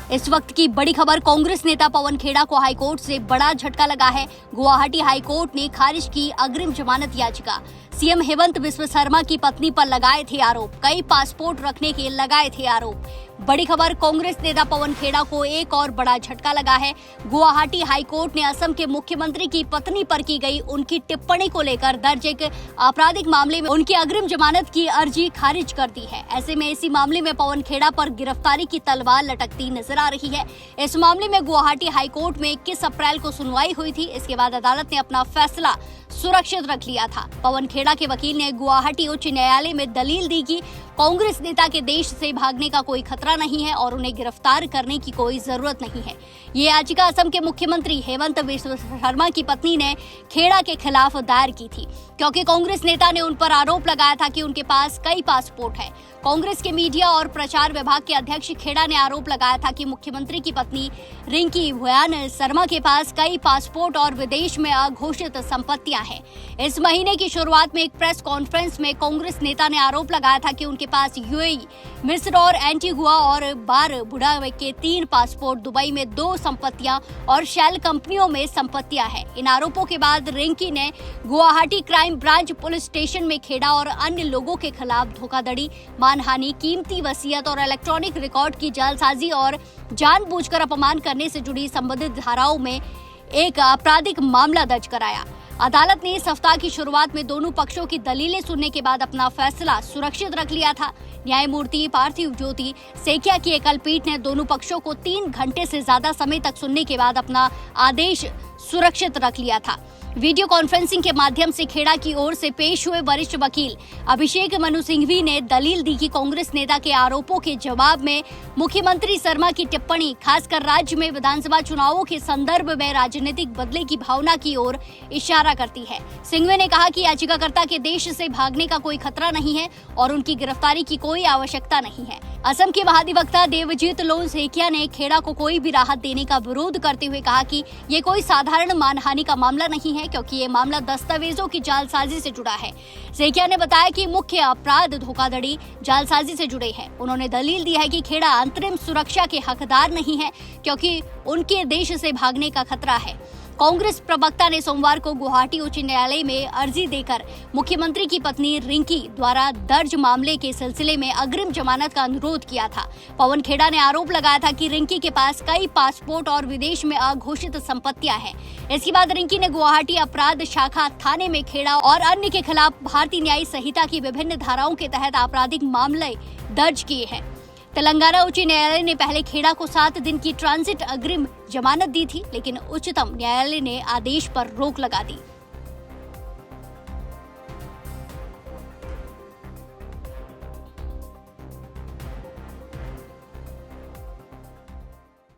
इस वक्त की बड़ी खबर, कांग्रेस नेता पवन खेड़ा को हाईकोर्ट से बड़ा झटका लगा है। गुवाहाटी हाईकोर्ट ने खारिज की अग्रिम जमानत याचिका। सीएम हेमंत बिस्व शर्मा की पत्नी पर लगाए थे आरोप, कई पासपोर्ट रखने के लगाए थे आरोप। बड़ी खबर, कांग्रेस नेता पवन खेड़ा को एक और बड़ा झटका लगा है। गुवाहाटी हाईकोर्ट ने असम के मुख्यमंत्री की पत्नी पर की गई उनकी टिप्पणी को लेकर दर्ज एक आपराधिक मामले में उनकी अग्रिम जमानत की अर्जी खारिज कर दी है। ऐसे में इसी मामले में पवन खेड़ा पर गिरफ्तारी की तलवार लटकती नजर आ रही है। इस मामले में गुवाहाटी हाईकोर्ट में 21 अप्रैल को सुनवाई हुई थी। इसके बाद अदालत ने अपना फैसला सुरक्षित रख लिया था। पवन खेड़ा के वकील ने गुवाहाटी उच्च न्यायालय में दलील दी कि कांग्रेस नेता के देश से भागने का कोई खतरा नहीं है और उन्हें गिरफ्तार करने की कोई जरूरत नहीं है। ये याचिका असम के मुख्यमंत्री हेमंत बिस्व शर्मा की पत्नी ने खेड़ा के खिलाफ दायर की थी, क्योंकि कांग्रेस नेता ने उन पर आरोप लगाया था कि उनके पास कई पासपोर्ट है। कांग्रेस के मीडिया और प्रचार विभाग के अध्यक्ष खेड़ा ने आरोप लगाया था कि मुख्यमंत्री की पत्नी रिंकी भुयान शर्मा के पास कई पासपोर्ट और विदेश में अघोषित संपत्तियां हैं। इस महीने की शुरुआत में एक प्रेस कॉन्फ्रेंस में कांग्रेस नेता ने आरोप लगाया था कि उनके पास यूएई, मिस्र और एंटीगुआ और बारबुडा के 3 पासपोर्ट, दुबई में 2 संपत्तियां और शेल कंपनियों में संपत्तियां हैं। इन आरोपों के बाद रिंकी ने Guwahati crime branch police station में खेड़ा और अन्य लोगों के खिलाफ धोखाधड़ी, मानहानि, कीमती वसीयत और इलेक्ट्रॉनिक रिकॉर्ड की जालसाजी और जानबूझकर अपमान करने से जुड़ी संबंधित धाराओं में एक आपराधिक मामला दर्ज कराया। अदालत ने इस सप्ताह की शुरुआत में दोनों पक्षों की दलीलें सुनने के बाद अपना फैसला सुरक्षित रख लिया था। न्यायमूर्ति पार्थिव ज्योति सेकिया की एकल पीठ ने दोनों पक्षों को 3 घंटे से ज्यादा समय तक सुनने के बाद अपना आदेश सुरक्षित रख लिया था। वीडियो कॉन्फ्रेंसिंग के माध्यम से खेड़ा की ओर से पेश हुए वरिष्ठ वकील अभिषेक मनु सिंघवी ने दलील दी कि कांग्रेस नेता के आरोपों के जवाब में मुख्यमंत्री शर्मा की टिप्पणी खासकर राज्य में विधानसभा चुनावों के संदर्भ में राजनीतिक बदले की भावना की ओर इशारा करती है। सिंघवी ने कहा कि याचिकाकर्ता के देश से भागने का कोई खतरा नहीं है और उनकी गिरफ्तारी की कोई आवश्यकता नहीं है। असम के महाधिवक्ता देवजीत लोन सेकिया ने खेड़ा को कोई भी राहत देने का विरोध करते हुए कहा कि ये कोई साधारण मानहानि का मामला नहीं है, क्योंकि ये मामला दस्तावेजों की जालसाजी से जुड़ा है। सेकिया ने बताया कि मुख्य अपराध धोखाधड़ी, जालसाजी से जुड़े हैं। उन्होंने दलील दी है कि खेड़ा अंतरिम सुरक्षा के हकदार नहीं है, क्योंकि उनके देश से भागने का खतरा है। कांग्रेस प्रवक्ता ने सोमवार को गुवाहाटी उच्च न्यायालय में अर्जी देकर मुख्यमंत्री की पत्नी रिंकी द्वारा दर्ज मामले के सिलसिले में अग्रिम जमानत का अनुरोध किया था। पवन खेड़ा ने आरोप लगाया था कि रिंकी के पास कई पासपोर्ट और विदेश में अघोषित संपत्तियां हैं। इसके बाद रिंकी ने गुवाहाटी अपराध शाखा थाने में खेड़ा और अन्य के खिलाफ भारतीय न्याय संहिता की विभिन्न धाराओं के तहत आपराधिक मामले दर्ज किए हैं। तेलंगाना उच्च न्यायालय ने पहले खेड़ा को 7 दिन की ट्रांजिट अग्रिम जमानत दी थी, लेकिन उच्चतम न्यायालय ने आदेश पर रोक लगा दी।